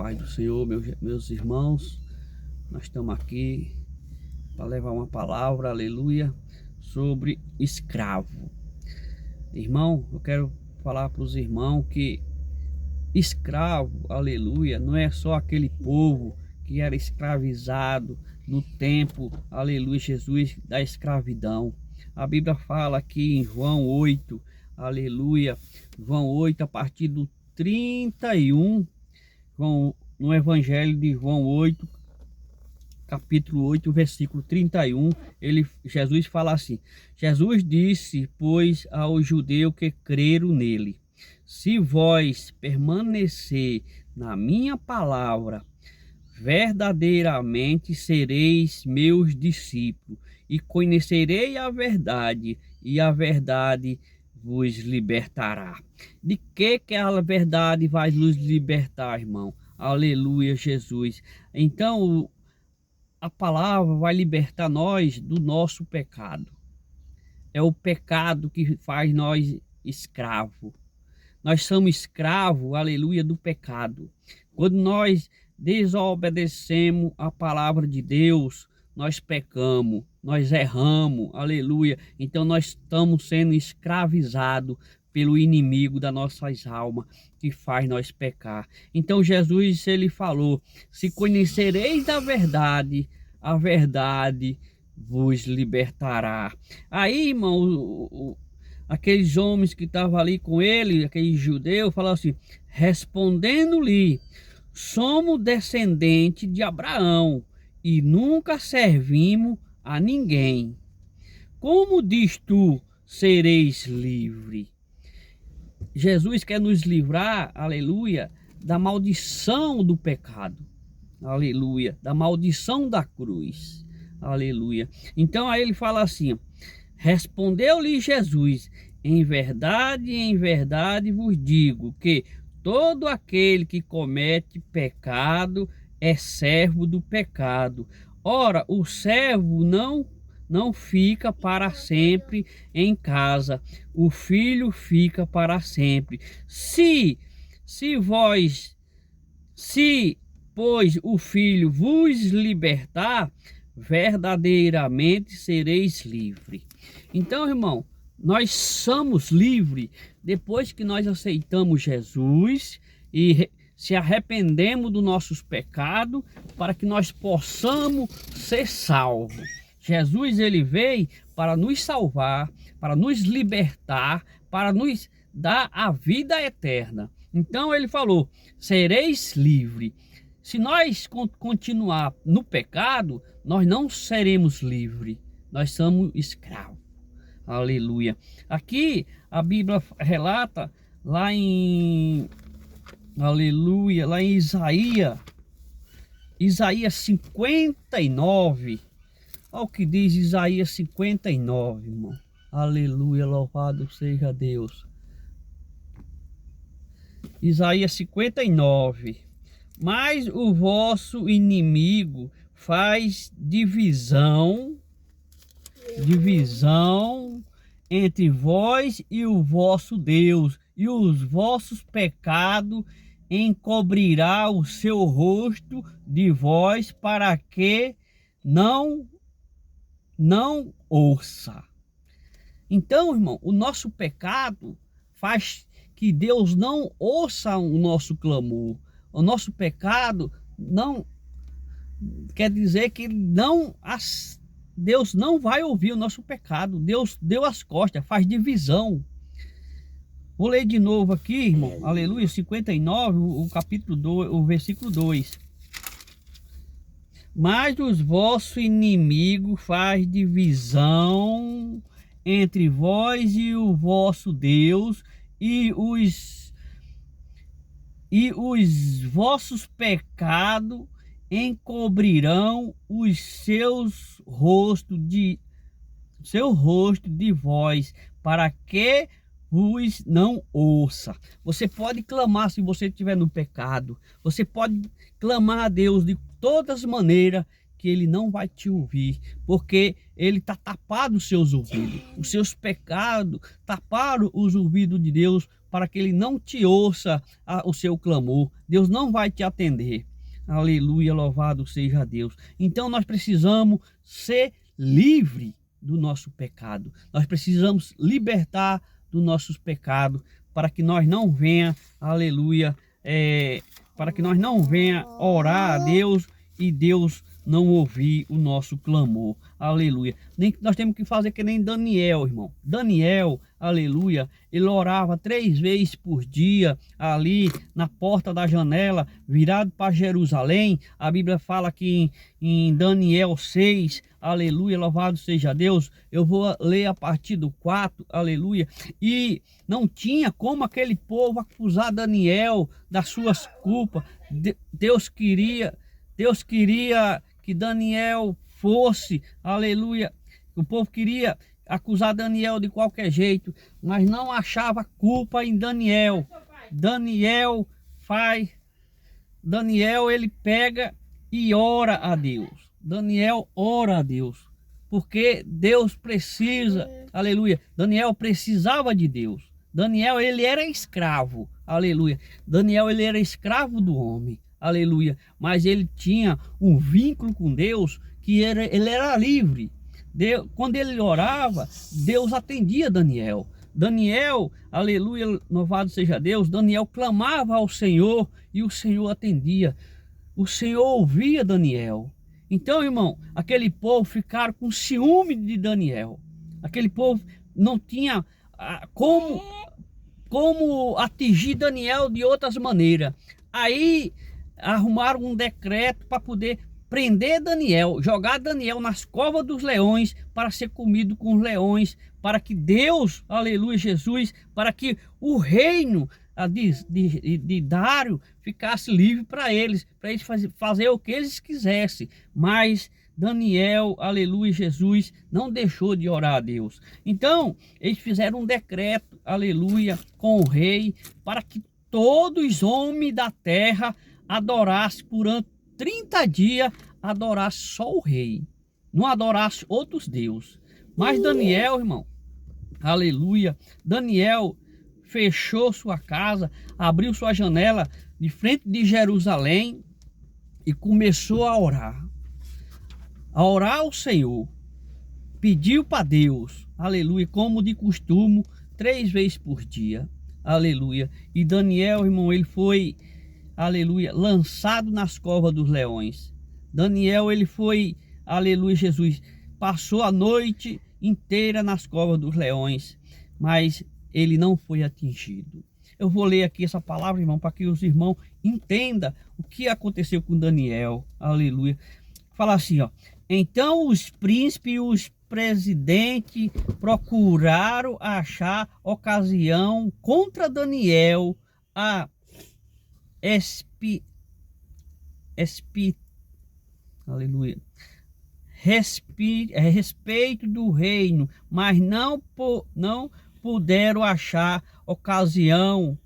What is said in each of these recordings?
paz do Senhor, meus irmãos. Nós estamos aqui para levar uma palavra, aleluia, sobre escravo. Irmão, eu quero falar para os irmãos que escravo, aleluia, não é só aquele povo que era escravizado no tempo, aleluia, Jesus, da escravidão. A Bíblia fala aqui em João 8, aleluia, João 8, a partir do 31, no Evangelho de João 8, capítulo 8, versículo 31, Jesus fala assim: Jesus disse, pois, aos judeus que creram nele: se vós permanecer na minha palavra, verdadeiramente sereis meus discípulos, e conhecerei a verdade, e a verdade vos libertará. De que a verdade vai nos libertar, irmão? Aleluia, Jesus. Então, a palavra vai libertar nós do nosso pecado. É o pecado que faz nós escravos. Nós somos escravos, aleluia, do pecado. Quando nós desobedecemos a palavra de Deus, nós pecamos, nós erramos, aleluia. Então nós estamos sendo escravizados pelo inimigo das nossas almas, que faz nós pecar. Então Jesus, ele falou: se conhecereis a verdade vos libertará. Aí, irmão, aqueles homens que estavam ali com ele, aqueles judeus, falaram assim, respondendo-lhe: somos descendentes de Abraão e nunca servimos a ninguém. Como diz tu, sereis livre? Jesus quer nos livrar, aleluia, da maldição do pecado, aleluia, da maldição da cruz, aleluia. Então aí ele fala assim: respondeu-lhe Jesus: em verdade vos digo que todo aquele que comete pecado é servo do pecado. Ora, o servo não fica para sempre em casa, o filho fica para sempre. Pois o filho vos libertar, verdadeiramente sereis livres. Então, irmão, nós somos livres depois que nós aceitamos Jesus e se arrependemos dos nossos pecados, para que nós possamos ser salvos. Jesus, ele veio para nos salvar, para nos libertar, para nos dar a vida eterna. Então ele falou: sereis livres. Se nós continuar no pecado, nós não seremos livres, nós somos escravos. Aleluia. Aqui a Bíblia relata lá em, aleluia, lá em Isaías 59. Olha o que diz Isaías 59, irmão. Aleluia, louvado seja Deus. Isaías 59. Mas o vosso inimigo faz divisão entre vós e o vosso Deus, e os vossos pecados encobrirá o seu rosto de vós, para que não ouça. Então, irmão, o nosso pecado faz que Deus não ouça o nosso clamor. O nosso pecado não quer dizer que Deus não vai ouvir o nosso pecado. Deus deu as costas, faz divisão. Vou ler de novo aqui, irmão. Aleluia, 59, o capítulo 2, o versículo 2. Mas os vossos inimigos faz divisão entre vós e o vosso Deus, e os vossos pecados encobrirão os seus rostos de vós, para que vos não ouça. Você pode clamar se você estiver no pecado. Você pode clamar a Deus de todas as maneiras, que ele não vai te ouvir, porque ele está tapado os seus ouvidos. Os seus pecados taparam os ouvidos de Deus para que ele não te ouça o seu clamor. Deus não vai te atender. Aleluia, louvado seja Deus. Então nós precisamos ser livres do nosso pecado. Nós precisamos libertar dos nossos pecados para que nós não venha, aleluia, para que nós não venha orar a Deus e Deus não ouvir o nosso clamor. Aleluia. Nem nós temos que fazer que nem Daniel, irmão. Daniel, aleluia, ele orava 3 vezes por dia ali na porta da janela, virado para Jerusalém. A Bíblia fala que em Daniel 6, aleluia, louvado seja Deus. Eu vou ler a partir do 4, aleluia. E não tinha como aquele povo acusar Daniel das suas culpas. Deus queria que Daniel fosse, aleluia. O povo queria acusar Daniel de qualquer jeito, mas não achava culpa em Daniel. Daniel ele pega e ora a Deus. Daniel ora a Deus, porque Deus precisa, aleluia. Daniel precisava de Deus. Daniel, ele era escravo, aleluia. Daniel, ele era escravo do homem, aleluia. Mas ele tinha um vínculo com Deus que ele era livre. Quando ele orava, Deus atendia Daniel. Daniel, aleluia, louvado seja Deus. Daniel clamava ao Senhor e o Senhor atendia. O Senhor ouvia Daniel. Então, irmão, aquele povo ficaram com ciúme de Daniel. Aquele povo não tinha como atingir Daniel de outras maneiras. Aí arrumaram um decreto para poder prender Daniel, jogar Daniel nas covas dos leões para ser comido com os leões, para que Deus, aleluia, Jesus, para que o reino de Dário ficasse livre para eles fazer o que eles quisessem. Mas Daniel, aleluia, Jesus, não deixou de orar a Deus. Então, eles fizeram um decreto, aleluia, com o rei, para que todos os homens da terra adorassem por 30 dias, adorasse só o rei, não adorasse outros deuses. Mas Daniel, irmão, aleluia, Daniel fechou sua casa, abriu sua janela de frente de Jerusalém e começou a orar ao Senhor. Pediu para Deus, aleluia, como de costume, 3 vezes por dia, aleluia. E Daniel, irmão, ele foi, aleluia, lançado nas covas dos leões. Daniel, ele foi, aleluia, Jesus, passou a noite inteira nas covas dos leões, mas ele não foi atingido. Eu vou ler aqui essa palavra, irmão, para que os irmãos entendam o que aconteceu com Daniel, aleluia. Fala assim, ó: então os príncipes e os presidentes procuraram achar ocasião contra Daniel a aleluia, respeito do reino, mas não puderam achar ocasião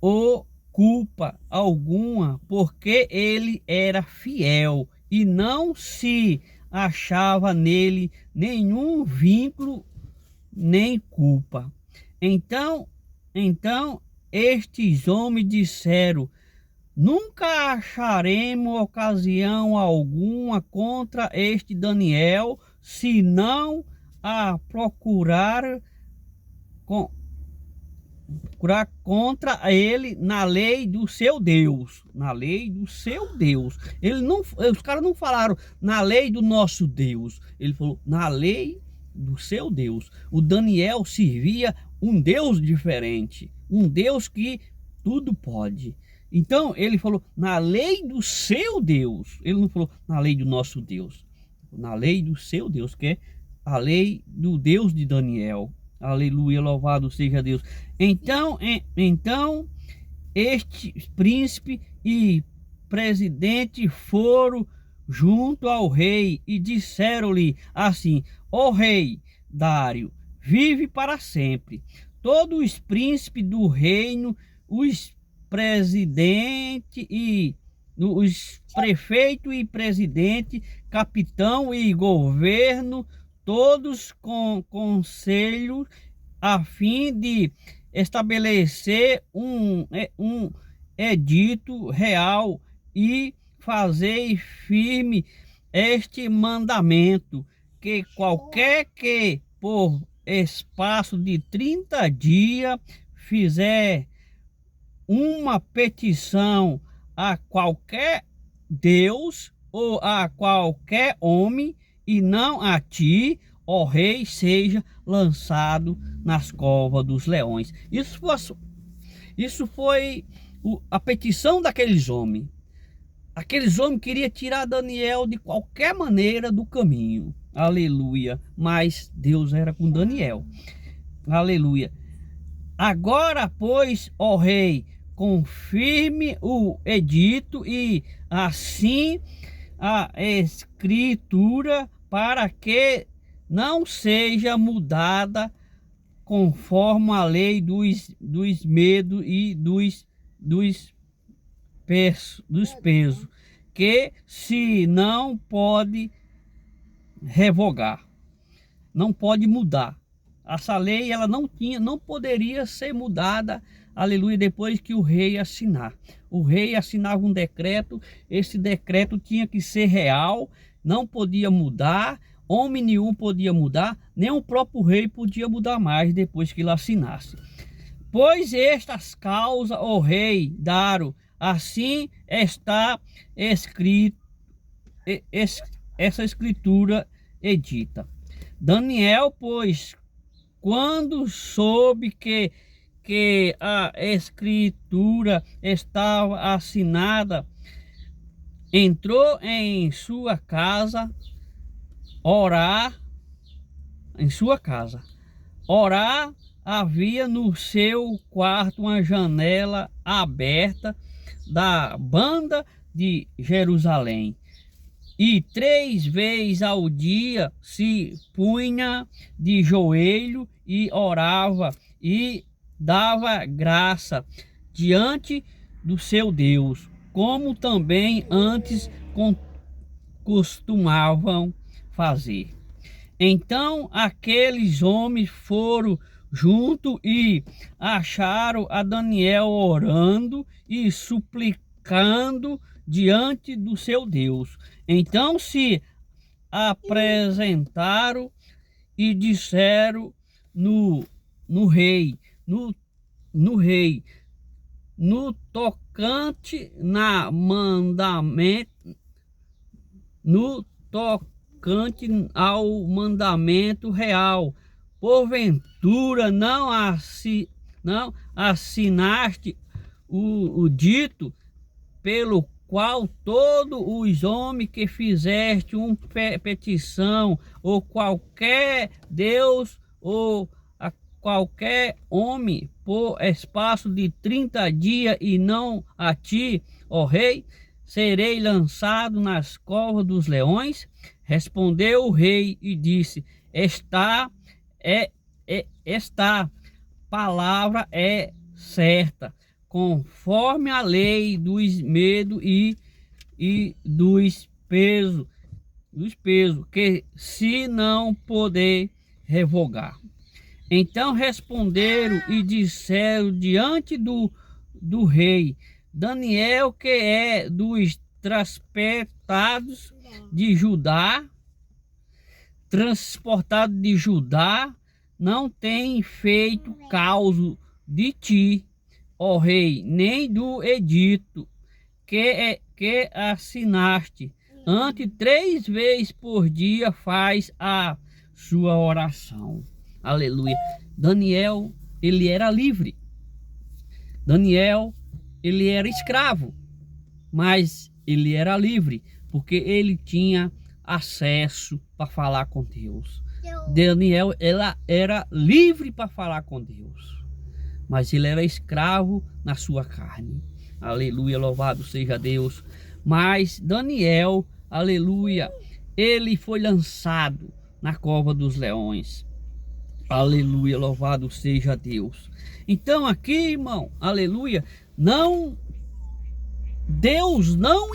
ou culpa alguma, porque ele era fiel e não se achava nele nenhum vínculo nem culpa. Então estes homens disseram: nunca acharemos ocasião alguma contra este Daniel, senão a procurar contra ele na lei do seu Deus. Na lei do seu Deus. Os caras não falaram na lei do nosso Deus. Ele falou na lei do seu Deus. O Daniel servia um Deus diferente, um Deus que tudo pode. Então ele falou na lei do seu Deus. Ele não falou na lei do nosso Deus. Na lei do seu Deus, que é a lei do Deus de Daniel. Aleluia, louvado seja Deus. Então este príncipe e presidente foram junto ao rei e disseram-lhe assim: ó rei Dário, vive para sempre. Todos os príncipes do reino, os presidente e os prefeito e presidente, capitão e governo, todos com conselho a fim de estabelecer um edito real e fazer firme este mandamento, que qualquer que por espaço de 30 dias fizer uma petição a qualquer Deus ou a qualquer homem, e não a ti, ó rei, seja lançado nas covas dos leões. Isso foi a petição daqueles homens. Aqueles homens queriam tirar Daniel de qualquer maneira do caminho. Aleluia. Mas Deus era com Daniel. Aleluia. Agora, pois, ó rei, confirme o edito e assim a escritura, para que não seja mudada conforme a lei dos medos e dos pesos, que se não pode revogar, não pode mudar. Essa lei ela não poderia ser mudada, aleluia, depois que o rei assinar. O rei assinava um decreto, esse decreto tinha que ser real, não podia mudar, homem nenhum podia mudar, nem o próprio rei podia mudar mais depois que ele assinasse. Pois estas causas, ó rei Dário, assim está escrito, essa escritura edita. Daniel, pois, quando soube que a escritura estava assinada, entrou em sua casa orar. Havia no seu quarto uma janela aberta da banda de Jerusalém, e 3 vezes ao dia se punha de joelho e orava e dava graça diante do seu Deus, como também antes costumavam fazer. Então aqueles homens foram junto e acharam a Daniel orando e suplicando diante do seu Deus. Então se apresentaram e disseram no rei, no tocante na mandamento, no tocante ao mandamento real, porventura não assinaste o dito pelo qual todos os homens que fizeste uma petição, ou qualquer Deus, ou a qualquer homem, por espaço de 30 dias, e não a ti, ó rei, serei lançado nas covas dos leões? Respondeu o rei e disse: esta palavra é certa, conforme a lei dos medos e dos pesos, que se não poder revogar. Então responderam e disseram diante do rei: Daniel, que é dos transportados de Judá, não tem feito causa de ti, ó rei, nem do edito que assinaste. Antes 3 vezes por dia faz a sua oração. Aleluia. Daniel, ele era livre. Daniel, ele era escravo, mas ele era livre, porque ele tinha acesso para falar com Deus. Daniel, ela era livre para falar com Deus, mas ele era escravo na sua carne. Aleluia, louvado seja Deus. Mas Daniel, aleluia, ele foi lançado na cova dos leões. Aleluia, louvado seja Deus. Então aqui, irmão, aleluia, não Deus não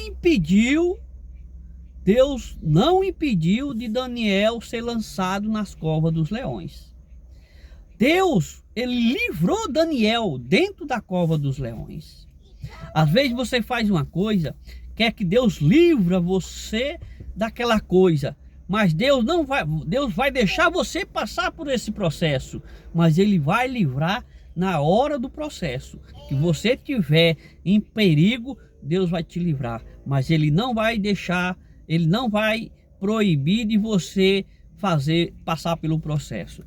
impediu de Daniel ser lançado nas covas dos leões. Deus, ele livrou Daniel dentro da cova dos leões. Às vezes você faz uma coisa, quer que Deus livra você daquela coisa, mas Deus vai deixar você passar por esse processo, mas ele vai livrar na hora do processo. Que você tiver em perigo, Deus vai te livrar, mas ele não vai deixar, ele não vai proibir de você passar pelo processo.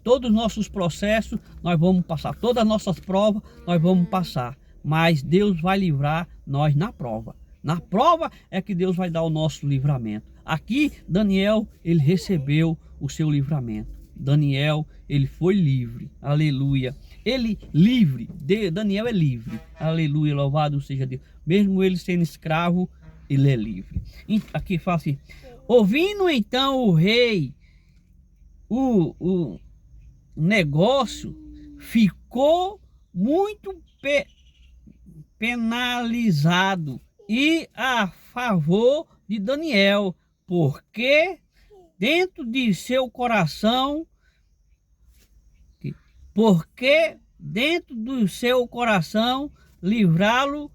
Todos os nossos processos, nós vamos passar, todas as nossas provas, nós vamos passar, mas Deus vai livrar nós na prova. Na prova é que Deus vai dar o nosso livramento. Aqui, Daniel, ele recebeu o seu livramento. Daniel, ele foi livre. Aleluia. Daniel é livre. Aleluia, louvado seja Deus. Mesmo ele sendo escravo, ele é livre. Aqui fala assim: ouvindo então o rei, o negócio ficou muito penalizado e a favor de Daniel, porque dentro de seu coração, livraram,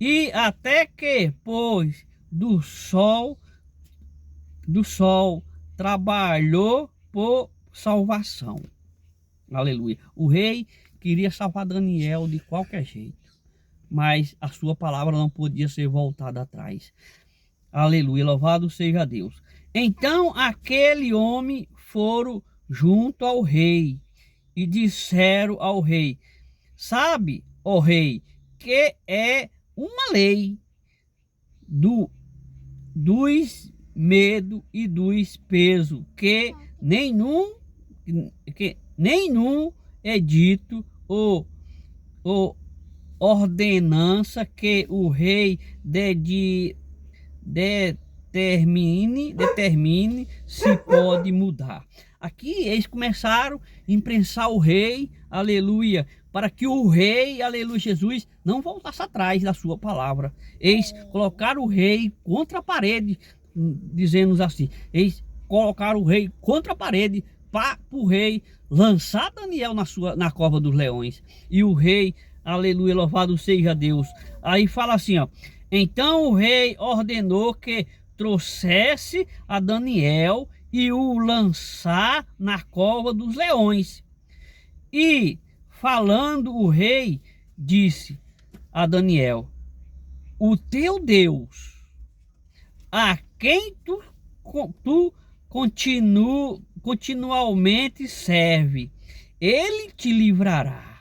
e até que pôs do sol trabalhou por salvação. Aleluia. O rei queria salvar Daniel de qualquer jeito, mas a sua palavra não podia ser voltada atrás. Aleluia, louvado seja Deus. Então aquele homem foram junto ao rei e disseram ao rei: sabe, ó rei, que é uma lei dos medo e dos peso, que nenhum edito ou ordenança que o rei determine se pode mudar. Aqui eles começaram a imprensar o rei, aleluia, para que o rei, aleluia, Jesus, não voltasse atrás da sua palavra. Eles colocaram o rei contra a parede, dizendo assim, eles colocaram o rei contra a parede para o rei lançar Daniel na cova dos leões. E o rei, aleluia, louvado seja Deus. Aí fala assim, ó: então o rei ordenou que trouxesse a Daniel e o lançar na cova dos leões. E falando o rei, disse a Daniel: o teu Deus, a quem tu continuamente serve, ele te livrará.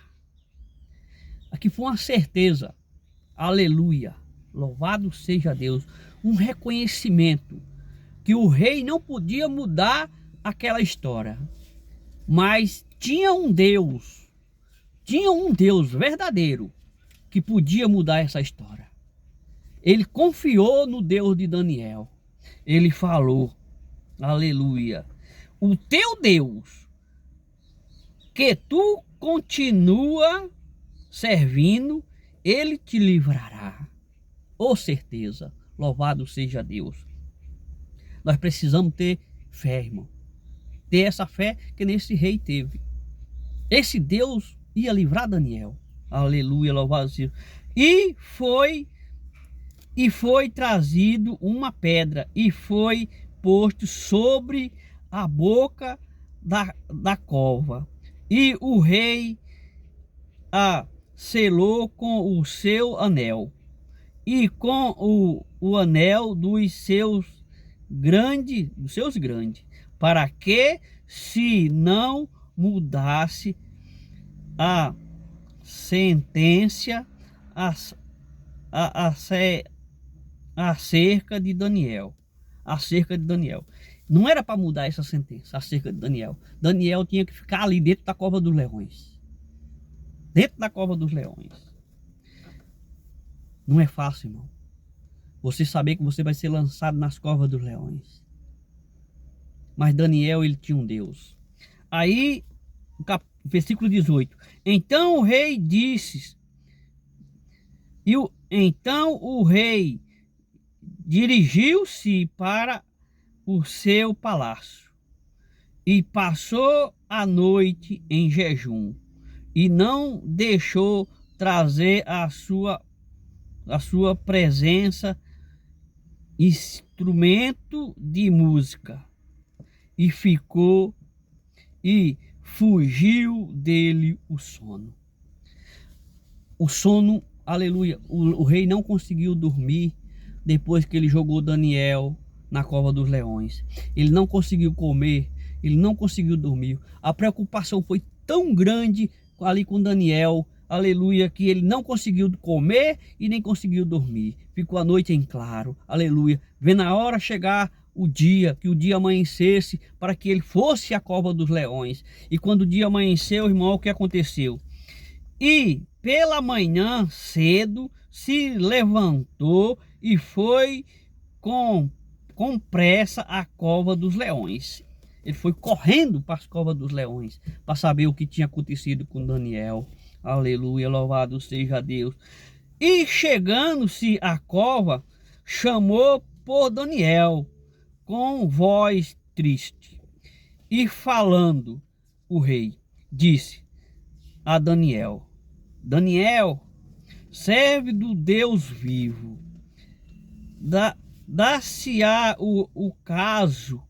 Aqui foi uma certeza, aleluia, louvado seja Deus, um reconhecimento que o rei não podia mudar aquela história, mas tinha um Deus verdadeiro que podia mudar essa história. Ele confiou no Deus de Daniel. Ele falou, aleluia: o teu Deus, que tu continua servindo, ele te livrará. Oh, certeza, louvado seja Deus. Nós precisamos ter fé, irmão. Ter essa fé que nesse rei teve. Esse Deus ia livrar Daniel. Aleluia, louvado seja. E foi trazido uma pedra e foi posto sobre a boca da cova. E o rei a selou com o seu anel e com o anel dos seus grandes, para que se não mudasse a sentença acerca de Daniel. Não era para mudar essa sentença acerca de Daniel. Daniel tinha que ficar ali dentro da cova dos leões. Dentro da cova dos leões. Não é fácil, irmão, você saber que você vai ser lançado nas covas dos leões. Mas Daniel, ele tinha um Deus. Aí, versículo 18. Então o rei disse Então o rei dirigiu-se para o seu palácio e passou a noite em jejum e não deixou trazer a sua presença instrumento de música e fugiu dele o sono. O sono, aleluia, o rei não conseguiu dormir depois que ele jogou Daniel na cova dos leões. Ele não conseguiu comer, ele não conseguiu dormir. A preocupação foi tão grande ali com Daniel, aleluia, que ele não conseguiu comer e nem conseguiu dormir. Ficou a noite em claro, aleluia, vendo a hora chegar o dia, que o dia amanhecesse para que ele fosse à cova dos leões. E quando o dia amanheceu, irmão, o que aconteceu? E pela manhã cedo se levantou e foi com pressa à cova dos leões. Ele foi correndo para a cova dos leões para saber o que tinha acontecido com Daniel. Aleluia, louvado seja Deus. E chegando-se à cova, chamou por Daniel com voz triste. E falando, o rei disse a Daniel: Daniel, serve do Deus vivo, dá-se-á o caso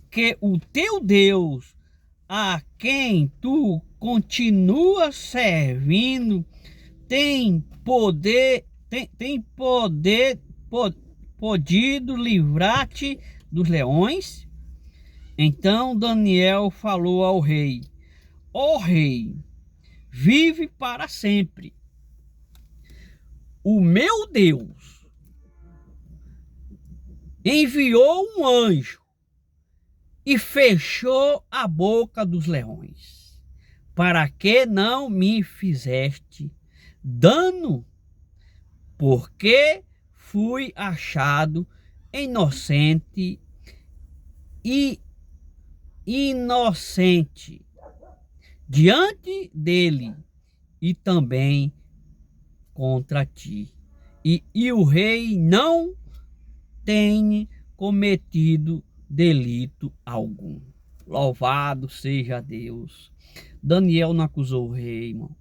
que o teu Deus, a quem tu continuas servindo, podido livrar-te dos leões? Então Daniel falou ao rei: ó rei, vive para sempre. O meu Deus enviou um anjo e fechou a boca dos leões, para que não me fizeste dano, porque fui achado inocente diante dele e também contra ti. E o rei não tem cometido delito algum. Louvado seja Deus. Daniel não acusou o rei, irmão.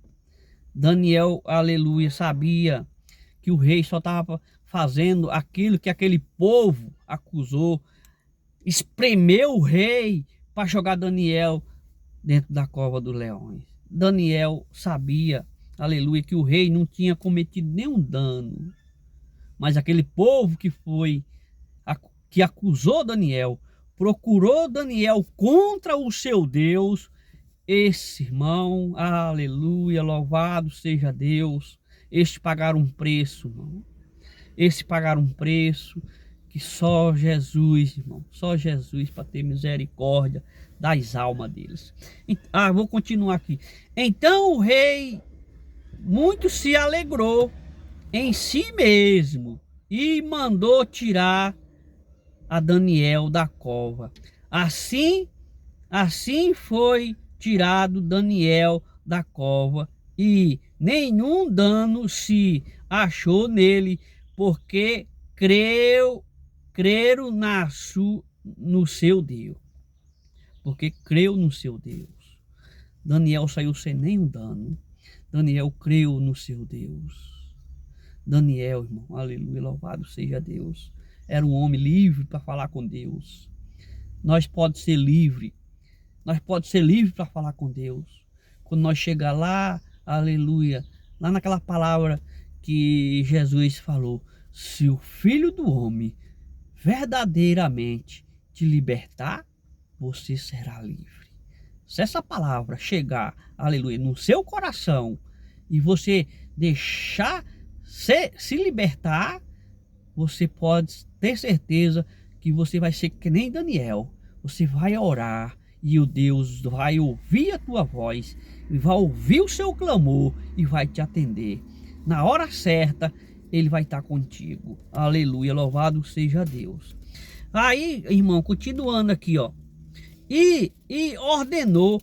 Daniel, aleluia, sabia que o rei só estava fazendo aquilo que aquele povo acusou. Espremeu o rei para jogar Daniel dentro da cova dos leões. Daniel sabia, aleluia, que o rei não tinha cometido nenhum dano. Mas aquele povo que acusou Daniel, procurou Daniel contra o seu Deus, esse irmão, aleluia, louvado seja Deus, estes pagaram um preço, irmão. Esses pagaram um preço que só Jesus, irmão, só Jesus para ter misericórdia das almas deles. Vou continuar aqui. Então o rei muito se alegrou em si mesmo e mandou tirar a Daniel da cova. Assim foi tirado Daniel da cova e nenhum dano se achou nele, porque creram no seu Deus. Porque creu no seu Deus. Daniel saiu sem nenhum dano. Daniel creu no seu Deus. Daniel, irmão, aleluia, louvado seja Deus. Era um homem livre para falar com Deus. Nós podemos ser livres. Nós podemos ser livres para falar com Deus. Quando nós chegar lá, aleluia, lá naquela palavra que Jesus falou: se o Filho do Homem verdadeiramente te libertar, você será livre. Se essa palavra chegar, aleluia, no seu coração e você deixar se libertar, você pode ter certeza que você vai ser que nem Daniel. Você vai orar e o Deus vai ouvir a tua voz, e vai ouvir o seu clamor e vai te atender. Na hora certa, ele vai estar contigo. Aleluia, louvado seja Deus. Aí, irmão, continuando aqui, ó. E ordenou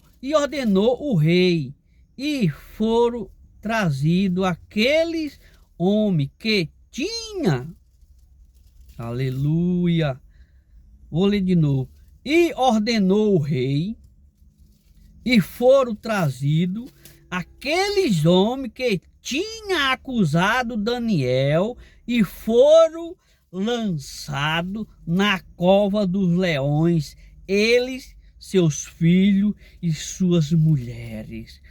o rei, e foram trazidos aqueles homem que tinha, aleluia, vou ler de novo, e ordenou o rei, e foram trazidos aqueles homens que tinha acusado Daniel e foram lançados na cova dos leões, eles, seus filhos e suas mulheres.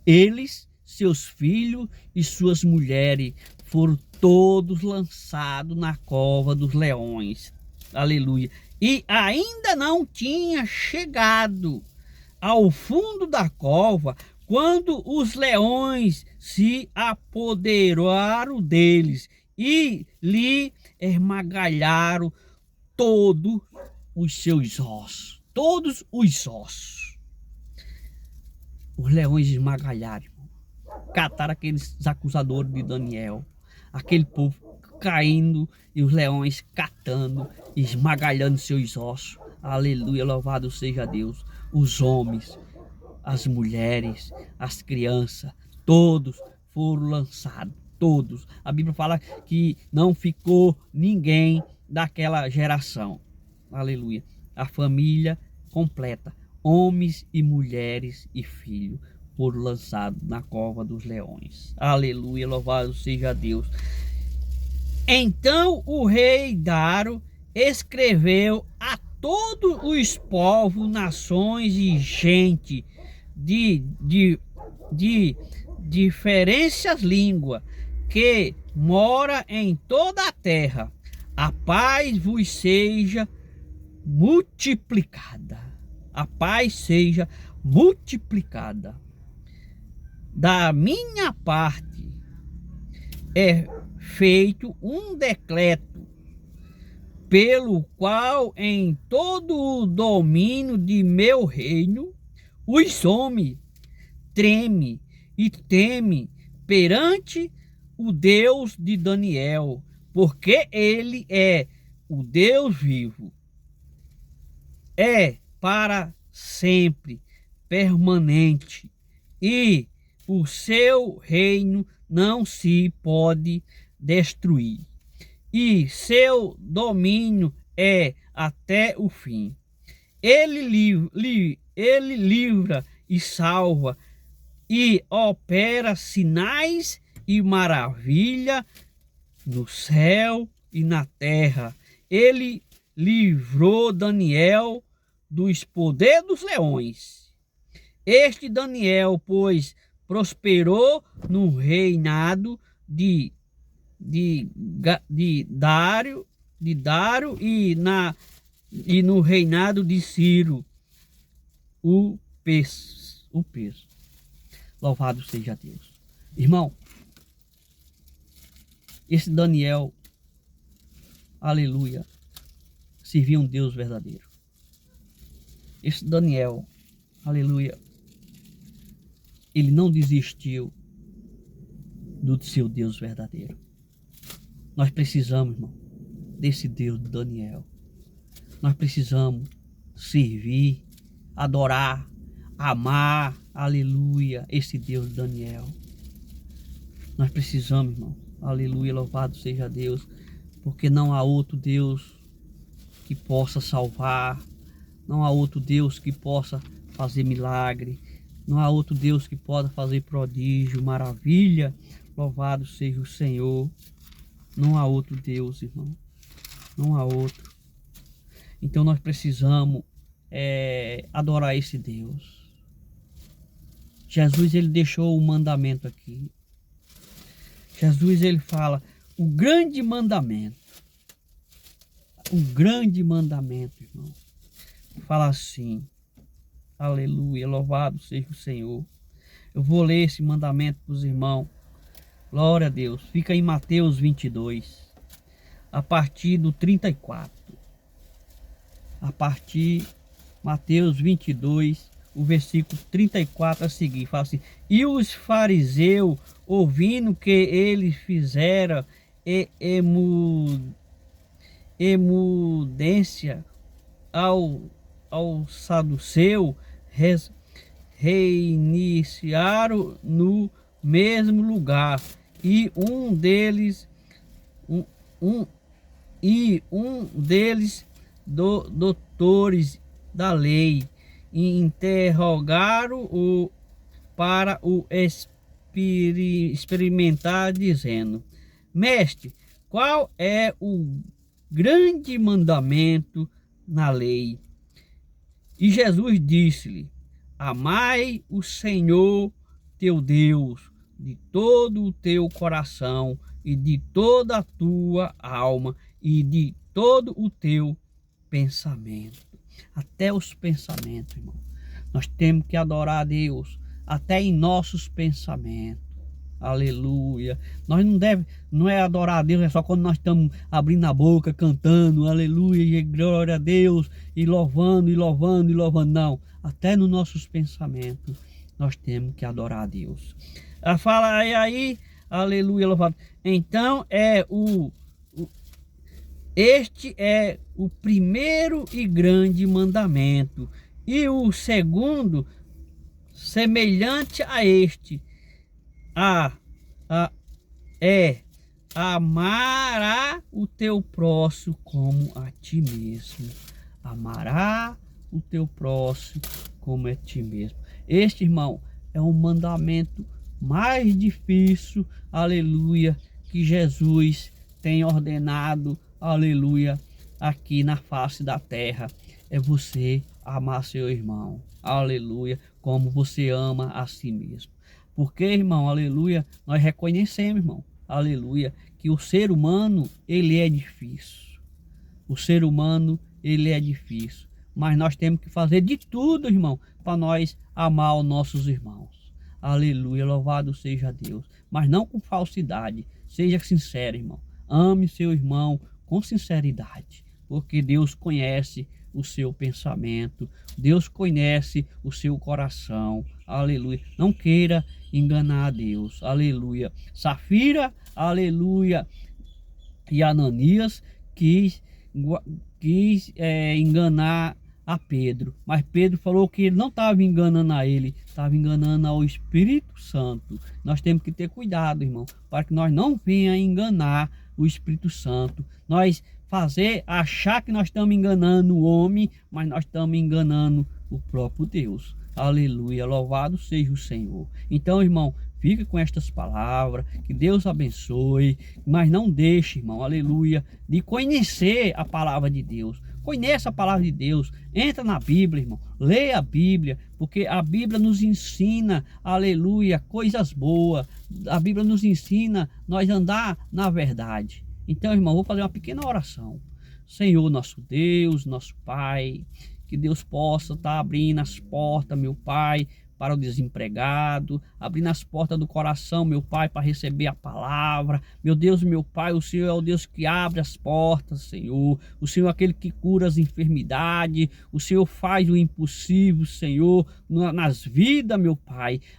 Eles, seus filhos e suas mulheres foram todos lançados na cova dos leões. Aleluia. E ainda não tinha chegado ao fundo da cova quando os leões se apoderaram deles e lhe esmagalharam todos os seus ossos. Todos os ossos. Os leões esmagalharam, cataram aqueles acusadores de Daniel, aquele povo caindo e os leões catando, esmagalhando seus ossos. Aleluia, louvado seja Deus. Os homens, as mulheres, as crianças, todos foram lançados, todos. A Bíblia fala que não ficou ninguém daquela geração. Aleluia. A família completa, homens e mulheres e filhos, foram lançados na cova dos leões. Aleluia, louvado seja Deus. Então o rei Dário escreveu a todos os povos, nações e gente de diferentes línguas que mora em toda a terra: a paz vos seja multiplicada. A paz seja multiplicada. Da minha parte é feito um decreto pelo qual em todo o domínio de meu reino os homens tremem e temem perante o Deus de Daniel, porque ele é o Deus vivo, é para sempre permanente, e o seu reino não se pode destruir, e seu domínio é até o fim. Ele livra e salva e opera sinais e maravilha no céu e na terra. Ele livrou Daniel dos poderes dos leões. Este Daniel, pois, prosperou no reinado de Dário e no reinado de Ciro o peso. Louvado seja Deus. Irmão, esse Daniel, aleluia, servia um Deus verdadeiro. Esse Daniel, aleluia, ele não desistiu do seu Deus verdadeiro. Nós precisamos, irmão, desse Deus de Daniel. Nós precisamos servir, adorar, amar, aleluia, esse Deus de Daniel. Nós precisamos, irmão, aleluia, louvado seja Deus, porque não há outro Deus que possa salvar, não há outro Deus que possa fazer milagre, não há outro Deus que possa fazer prodígio, maravilha. Louvado seja o Senhor. Não há outro Deus, irmão. Não há outro. Então nós precisamos adorar esse Deus. Jesus, ele deixou o mandamento aqui. Jesus, ele fala o grande mandamento. O grande mandamento, irmão. Fala assim. Aleluia, louvado seja o Senhor. Eu vou ler esse mandamento para os irmãos. Glória a Deus. Fica em Mateus 22, a partir do 34. A partir Mateus 22, o versículo 34 a seguir. Fala assim: e os fariseus, ouvindo que ele fizera emudência ao saduceu, reiniciaram no mesmo lugar e um, um deles doutores da lei e interrogaram-o para o experimentar, dizendo: Mestre, qual é o grande mandamento na lei? E Jesus disse-lhe: Amai o Senhor teu Deus de todo o teu coração e de toda a tua alma e de todo o teu pensamento. Até os pensamentos, irmão. Nós temos que adorar a Deus até em nossos pensamentos. Aleluia. Nós não é adorar a Deus, é só quando nós estamos abrindo a boca, cantando, aleluia, e glória a Deus, e louvando, e louvando, e louvando. Não, até nos nossos pensamentos nós temos que adorar a Deus. Ela fala aí, aleluia, louvado. Então este é o primeiro e grande mandamento. E o segundo, semelhante a este, é amará o teu próximo como a ti mesmo. Amará o teu próximo como a ti mesmo. Este, irmão, é um mandamento mais difícil, aleluia, que Jesus tem ordenado, aleluia, aqui na face da terra. É você amar seu irmão, aleluia, como você ama a si mesmo. Porque, irmão, aleluia, nós reconhecemos, irmão, aleluia, que o ser humano, ele é difícil. O ser humano, ele é difícil. Mas nós temos que fazer de tudo, irmão, para nós amar os nossos irmãos. Aleluia, louvado seja Deus. Mas não com falsidade. Seja sincero, irmão. Ame seu irmão com sinceridade. Porque Deus conhece o seu pensamento. Deus conhece o seu coração. Aleluia. Não queira enganar a Deus. Aleluia. Safira, aleluia, e Ananias quis enganar a Pedro, mas Pedro falou que ele não estava enganando a ele, estava enganando ao Espírito Santo. Nós temos que ter cuidado, irmão, para que nós não venha enganar o Espírito Santo. Nós achar que nós estamos enganando o homem, mas nós estamos enganando o próprio Deus. Aleluia, louvado seja o Senhor. Então, irmão, fica com estas palavras, que Deus abençoe, mas não deixe, irmão, aleluia, de conhecer a palavra de Deus. Conheça a palavra de Deus, entra na Bíblia, irmão, leia a Bíblia, porque a Bíblia nos ensina, aleluia, coisas boas. A Bíblia nos ensina nós andar na verdade. Então, irmão, vou fazer uma pequena oração. Senhor, nosso Deus, nosso Pai, que Deus possa estar abrindo as portas, meu Pai, para o desempregado, abrindo as portas do coração, meu Pai, para receber a palavra. Meu Deus, meu Pai, o Senhor é o Deus que abre as portas, Senhor. O Senhor é aquele que cura as enfermidades. O Senhor faz o impossível, Senhor, nas vidas, meu Pai.